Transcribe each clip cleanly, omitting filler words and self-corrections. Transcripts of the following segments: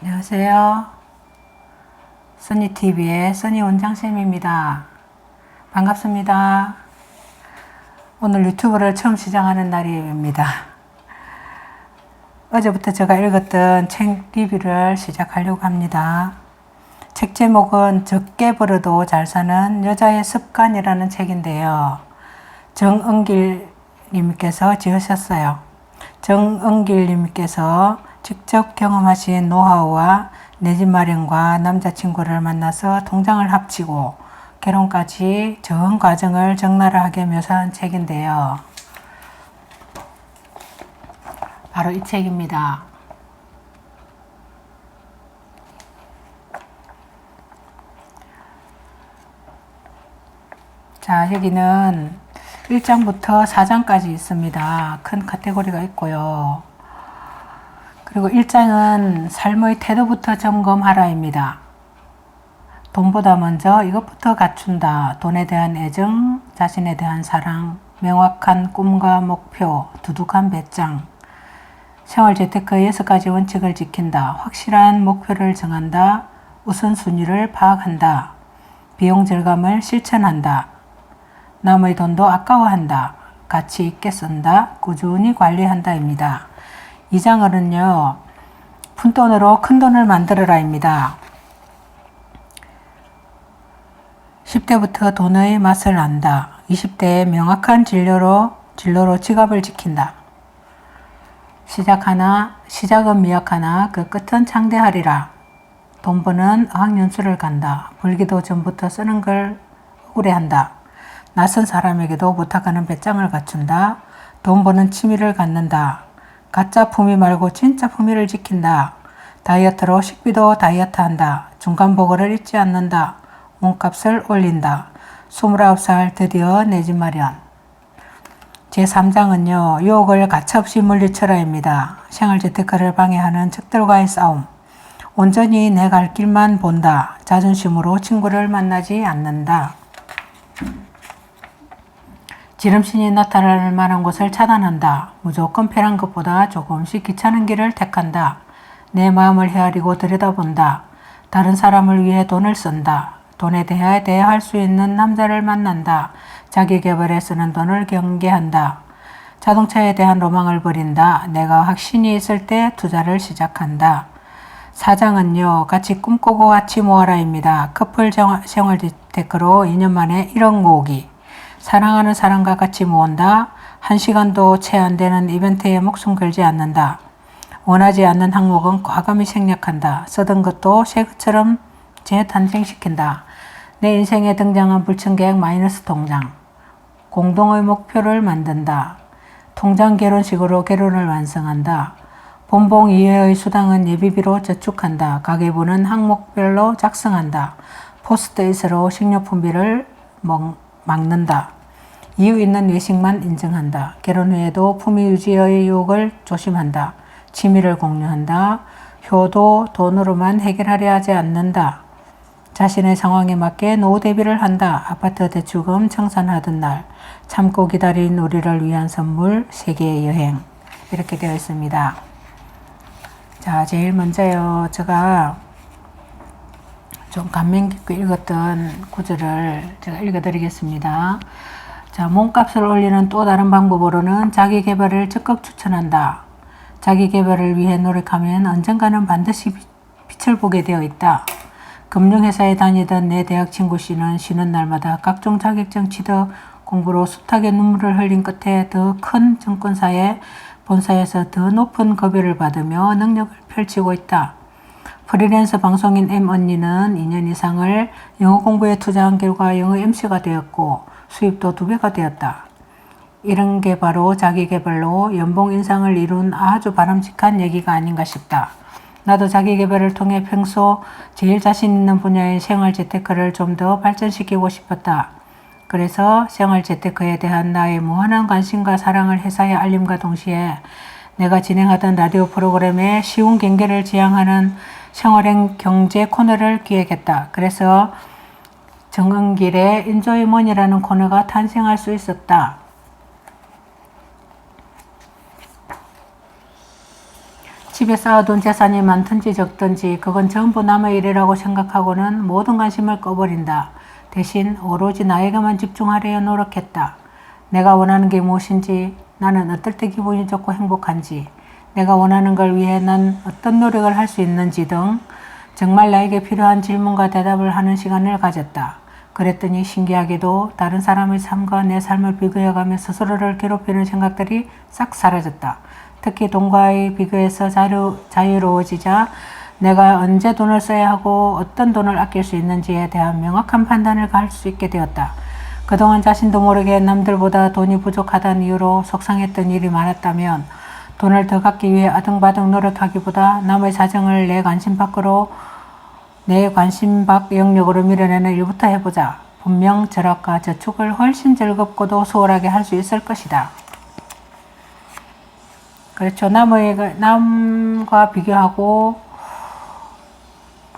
안녕하세요. 써니TV의 써니 원장쌤입니다. 반갑습니다. 오늘 유튜브를 처음 시작하는 날입니다. 어제부터 제가 읽었던 책 리뷰를 시작하려고 합니다. 책 제목은 적게 벌어도 잘 사는 여자의 습관이라는 책인데요. 정은길 님께서 지으셨어요. 정은길 님께서 직접 경험하신 노하우와 내 집 마련과 남자친구를 만나서 통장을 합치고 결혼까지 전 과정을 적나라하게 묘사한 책인데요. 바로 이 책입니다. 자, 여기는 1장부터 4장까지 있습니다. 큰 카테고리가 있고요. 그리고 1장은 삶의 태도부터 점검하라입니다. 돈보다 먼저 이것부터 갖춘다. 돈에 대한 애정, 자신에 대한 사랑, 명확한 꿈과 목표, 두둑한 배짱, 생활재테크 6가지 원칙을 지킨다. 확실한 목표를 정한다. 우선순위를 파악한다. 비용 절감을 실천한다. 남의 돈도 아까워한다. 가치 있게 쓴다. 꾸준히 관리한다입니다. 2장으로는요. 푼돈으로 큰돈을 만들어라입니다. 10대부터 돈의 맛을 안다. 20대에 명확한 진로로 지갑을 지킨다. 시작은 미약하나 그 끝은 창대하리라. 돈 버는 어학연수를 간다. 벌기도 전부터 쓰는 걸 억울해한다. 낯선 사람에게도 부탁하는 배짱을 갖춘다. 돈 버는 취미를 갖는다. 가짜 품위 말고 진짜 품위를 지킨다. 다이어트로 식비도 다이어트한다. 중간보고를 잊지 않는다. 몸값을 올린다. 29살 드디어 내 집 마련. 제3장은요. 유혹을 가차없이 물리쳐라입니다. 생활재테크를 방해하는 적들과의 싸움. 온전히 내 갈 길만 본다. 자존심으로 친구를 만나지 않는다. 지름신이 나타날 만한 곳을 차단한다. 무조건 편한 것보다 조금씩 귀찮은 길을 택한다. 내 마음을 헤아리고 들여다본다. 다른 사람을 위해 돈을 쓴다. 돈에 대해야 할 수 있는 남자를 만난다. 자기 개발에 쓰는 돈을 경계한다. 자동차에 대한 로망을 버린다. 내가 확신이 있을 때 투자를 시작한다. 4장은요. 같이 꿈꾸고 같이 모아라입니다. 커플 생활재테크로 2년 만에 1억 모으기. 사랑하는 사람과 같이 모은다. 1시간도 채 안 되는 이벤트에 목숨 걸지 않는다. 원하지 않는 항목은 과감히 생략한다. 쓰던 것도 새 것처럼 재탄생시킨다. 내 인생에 등장한 불청객 마이너스 통장. 공동의 목표를 만든다. 통장 결혼식으로 결혼을 완성한다. 본봉 이외의 수당은 예비비로 저축한다. 가계부는 항목별로 작성한다. 포스트잇으로 식료품비를 막는다. 이유 있는 외식만 인정한다. 결혼 후에도 품위 유지의 유혹을 조심한다. 취미를 공유한다. 효도 돈으로만 해결하려 하지 않는다. 자신의 상황에 맞게 노후 대비를 한다. 아파트 대출금 청산하던 날. 참고 기다린 우리를 위한 선물 세계 여행. 이렇게 되어 있습니다. 자, 제일 먼저요. 제가 좀 감명 깊게 읽었던 구절을 제가 읽어드리겠습니다. 자, 몸값을 올리는 또 다른 방법으로는 자기 개발을 적극 추천한다. 자기 개발을 위해 노력하면 언젠가는 반드시 빛을 보게 되어 있다. 금융회사에 다니던 내 대학 친구 씨는 쉬는 날마다 각종 자격증 취득 공부로 숱하게 눈물을 흘린 끝에 더 큰 증권사의 본사에서 더 높은 급여를 받으며 능력을 펼치고 있다. 프리랜서 방송인 M 언니는 2년 이상을 영어 공부에 투자한 결과 영어 MC가 되었고 수입도 2배가 되었다. 이런 게 바로 자기 개발로 연봉 인상을 이룬 아주 바람직한 얘기가 아닌가 싶다. 나도 자기 개발을 통해 평소 제일 자신 있는 분야의 생활재테크를 좀 더 발전시키고 싶었다. 그래서 생활재테크에 대한 나의 무한한 관심과 사랑을 회사에 알림과 동시에 내가 진행하던 라디오 프로그램에 쉬운 경계를 지향하는 생활행 경제 코너를 기획했다. 그래서 정은길의 인조이 머니라는 코너가 탄생할 수 있었다. 집에 쌓아둔 재산이 많든지 적든지 그건 전부 남의 일이라고 생각하고는 모든 관심을 꺼버린다. 대신 오로지 나에게만 집중하려 노력했다. 내가 원하는 게 무엇인지, 나는 어떨 때 기분이 좋고 행복한지, 내가 원하는 걸 위해 난 어떤 노력을 할 수 있는지 등 정말 나에게 필요한 질문과 대답을 하는 시간을 가졌다. 그랬더니 신기하게도 다른 사람의 삶과 내 삶을 비교해가며 스스로를 괴롭히는 생각들이 싹 사라졌다. 특히 돈과의 비교에서 자유로워지자 내가 언제 돈을 써야 하고 어떤 돈을 아낄 수 있는지에 대한 명확한 판단을 할 수 있게 되었다. 그동안 자신도 모르게 남들보다 돈이 부족하다는 이유로 속상했던 일이 많았다면 돈을 더 갖기 위해 아등바등 노력하기보다 남의 사정을 내 관심 밖 영역으로 밀어내는 일부터 해보자. 분명 절약과 저축을 훨씬 즐겁고도 수월하게 할 수 있을 것이다. 그렇죠. 남과 비교하고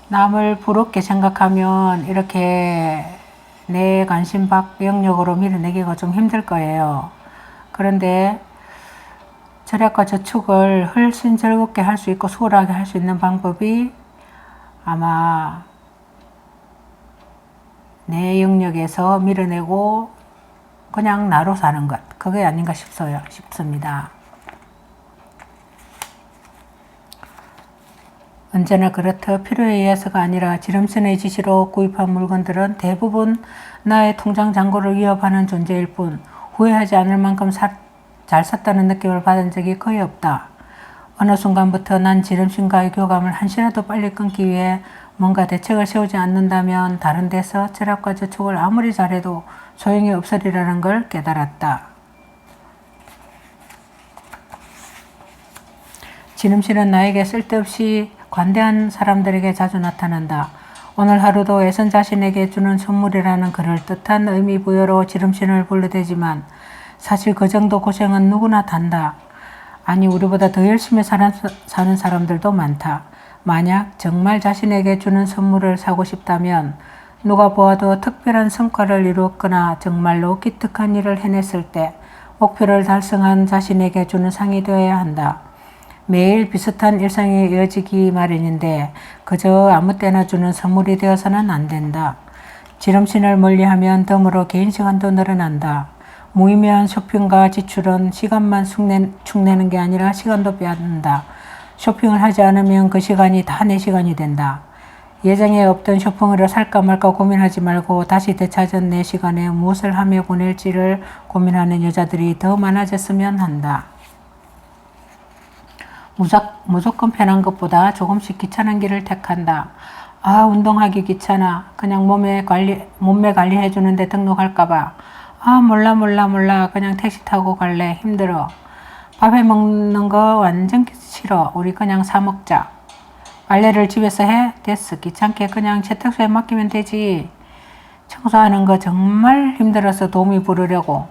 남을 부럽게 생각하면 이렇게 내 관심 밖 영역으로 밀어내기가 좀 힘들 거예요. 그런데 절약과 저축을 훨씬 즐겁게 할 수 있고 수월하게 할 수 있는 방법이 아마 내 영역에서 밀어내고 그냥 나로 사는 것, 그게 아닌가 싶습니다. 언제나 그렇듯 필요에 의해서가 아니라 지름신의 지시로 구입한 물건들은 대부분 나의 통장 잔고를 위협하는 존재일 뿐 후회하지 않을 만큼 잘 샀다는 느낌을 받은 적이 거의 없다. 어느 순간부터 난 지름신과의 교감을 한시라도 빨리 끊기 위해 뭔가 대책을 세우지 않는다면 다른 데서 절약과 저축을 아무리 잘해도 소용이 없으리라는 걸 깨달았다. 지름신은 나에게 쓸데없이 관대한 사람들에게 자주 나타난다. 오늘 하루도 애선 자신에게 주는 선물이라는 그럴듯한 의미 부여로 지름신을 불러대지만 사실 그 정도 고생은 누구나 단다. 아니 우리보다 더 열심히 사는 사람들도 많다. 만약 정말 자신에게 주는 선물을 사고 싶다면 누가 보아도 특별한 성과를 이루었거나 정말로 기특한 일을 해냈을 때 목표를 달성한 자신에게 주는 상이 되어야 한다. 매일 비슷한 일상이 이어지기 마련인데 그저 아무 때나 주는 선물이 되어서는 안 된다. 지름신을 멀리하면 덤으로 개인 시간도 늘어난다. 무의미한 쇼핑과 지출은 시간만 축내는 게 아니라 시간도 빼앗는다. 쇼핑을 하지 않으면 그 시간이 다 내 시간이 된다. 예정에 없던 쇼핑으로 살까 말까 고민하지 말고 다시 되찾은 내 시간에 무엇을 하며 보낼지를 고민하는 여자들이 더 많아졌으면 한다. 무조건 편한 것보다 조금씩 귀찮은 길을 택한다. 아, 운동하기 귀찮아. 그냥 몸매 관리해주는데 등록할까봐. 아, 몰라. 그냥 택시 타고 갈래. 힘들어. 밥해 먹는 거 완전 싫어. 우리 그냥 사 먹자. 빨래를 집에서 해? 됐어. 귀찮게 그냥 세탁소에 맡기면 되지. 청소하는 거 정말 힘들어서 도우미 부르려고.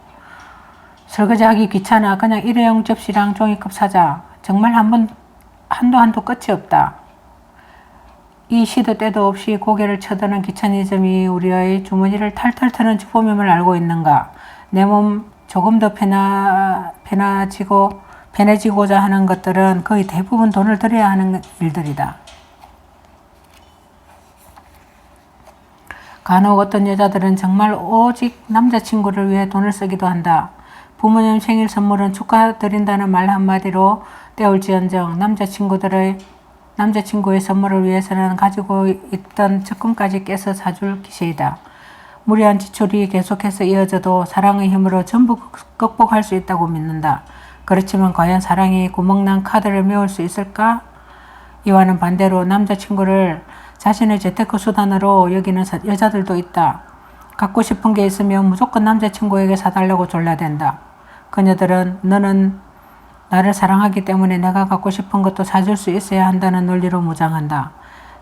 설거지하기 귀찮아. 그냥 일회용 접시랑 종이컵 사자. 정말 한도 끝이 없다. 이 시도 때도 없이 고개를 쳐드는 귀차니즘이 우리의 주머니를 탈탈 트는 주범임을 알고 있는가? 내 몸 조금 더 편해지고자 하는 것들은 거의 대부분 돈을 들여야 하는 일들이다. 간혹 어떤 여자들은 정말 오직 남자친구를 위해 돈을 쓰기도 한다. 부모님 생일 선물은 축하드린다는 말 한마디로 때울지언정 남자친구의 선물을 위해서는 가지고 있던 적금까지 깨서 사줄 기세이다. 무리한 지출이 계속해서 이어져도 사랑의 힘으로 전부 극복할 수 있다고 믿는다. 그렇지만 과연 사랑이 구멍난 카드를 메울 수 있을까? 이와는 반대로 남자친구를 자신의 재테크 수단으로 여기는 여자들도 있다. 갖고 싶은 게 있으면 무조건 남자친구에게 사달라고 졸라댄다. 그녀들은 너는 나를 사랑하기 때문에 내가 갖고 싶은 것도 사줄 수 있어야 한다는 논리로 무장한다.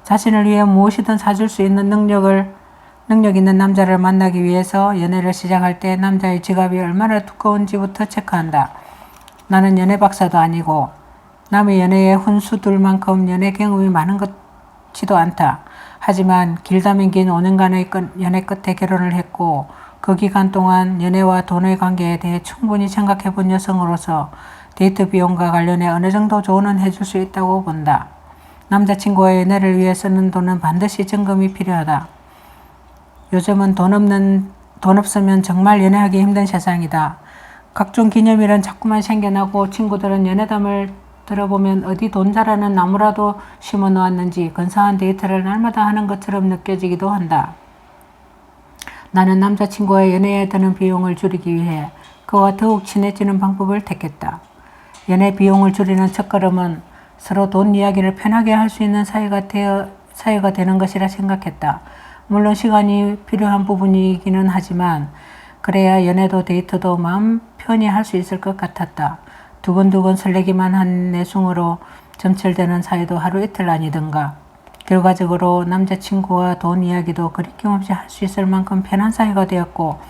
자신을 위해 무엇이든 사줄 수 있는 능력 있는 남자를 만나기 위해서 연애를 시작할 때 남자의 지갑이 얼마나 두꺼운지부터 체크한다. 나는 연애 박사도 아니고 남의 연애에 훈수둘 만큼 연애 경험이 많은 것지도 않다. 하지만 길다면 긴 5년간의 연애 끝에 결혼을 했고 그 기간 동안 연애와 돈의 관계에 대해 충분히 생각해 본 여성으로서 데이트 비용과 관련해 어느 정도 조언은 해줄 수 있다고 본다. 남자친구와 연애를 위해 쓰는 돈은 반드시 증금이 필요하다. 요즘은 돈 없으면 정말 연애하기 힘든 세상이다. 각종 기념일은 자꾸만 생겨나고 친구들은 연애담을 들어보면 어디 돈 잘하는 나무라도 심어 놓았는지 근사한 데이트를 날마다 하는 것처럼 느껴지기도 한다. 나는 남자친구와 연애에 드는 비용을 줄이기 위해 그와 더욱 친해지는 방법을 택했다. 연애 비용을 줄이는 첫걸음은 서로 돈 이야기를 편하게 할 수 있는 사이가 되는 것이라 생각했다. 물론 시간이 필요한 부분이기는 하지만 그래야 연애도 데이트도 마음 편히 할 수 있을 것 같았다. 두근두근 설레기만 한 내숭으로 점철되는 사이도 하루 이틀 아니던가. 결과적으로 남자친구와 돈 이야기도 거리낌 없이 할 수 있을 만큼 편한 사이가 되고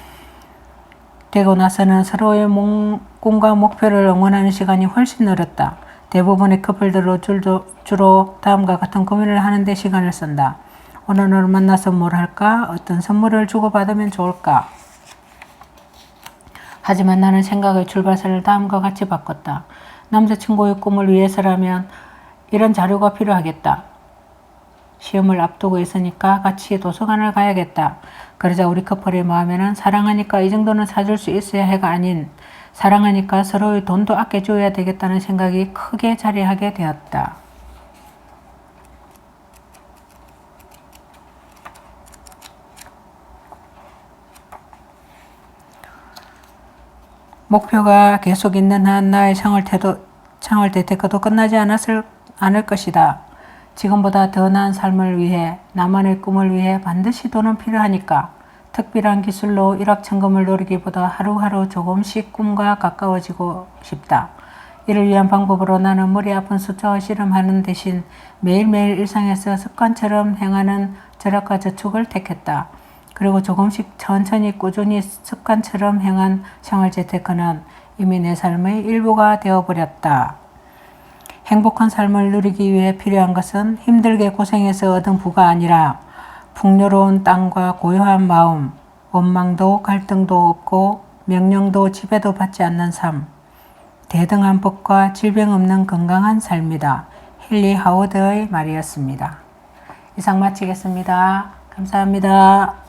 나서는 서로의 꿈과 목표를 응원하는 시간이 훨씬 늘었다. 대부분의 커플들로 주로 다음과 같은 고민을 하는데 시간을 쓴다. 오늘을 만나서 뭘 할까? 어떤 선물을 주고받으면 좋을까? 하지만 나는 생각의 출발선을 다음과 같이 바꿨다. 남자친구의 꿈을 위해서라면 이런 자료가 필요하겠다. 시험을 앞두고 있으니까 같이 도서관을 가야겠다. 그러자 우리 커플의 마음에는 사랑하니까 이 정도는 사줄 수 있어야 해가 아닌 사랑하니까 서로의 돈도 아껴줘야 되겠다는 생각이 크게 자리하게 되었다. 목표가 계속 있는 한 나의 생활 대테크도 끝나지 않을 것이다. 지금보다 더 나은 삶을 위해 나만의 꿈을 위해 반드시 돈은 필요하니까 특별한 기술로 일확천금을 노리기보다 하루하루 조금씩 꿈과 가까워지고 싶다. 이를 위한 방법으로 나는 머리 아픈 숫자와 씨름하는 대신 매일매일 일상에서 습관처럼 행하는 절약과 저축을 택했다. 그리고 조금씩 천천히 꾸준히 습관처럼 행한 생활재테크는 이미 내 삶의 일부가 되어버렸다. 행복한 삶을 누리기 위해 필요한 것은 힘들게 고생해서 얻은 부가 아니라 풍요로운 땅과 고요한 마음, 원망도 갈등도 없고 명령도 지배도 받지 않는 삶, 대등한 법과 질병 없는 건강한 삶이다. 헨리 하워드의 말이었습니다. 이상 마치겠습니다. 감사합니다.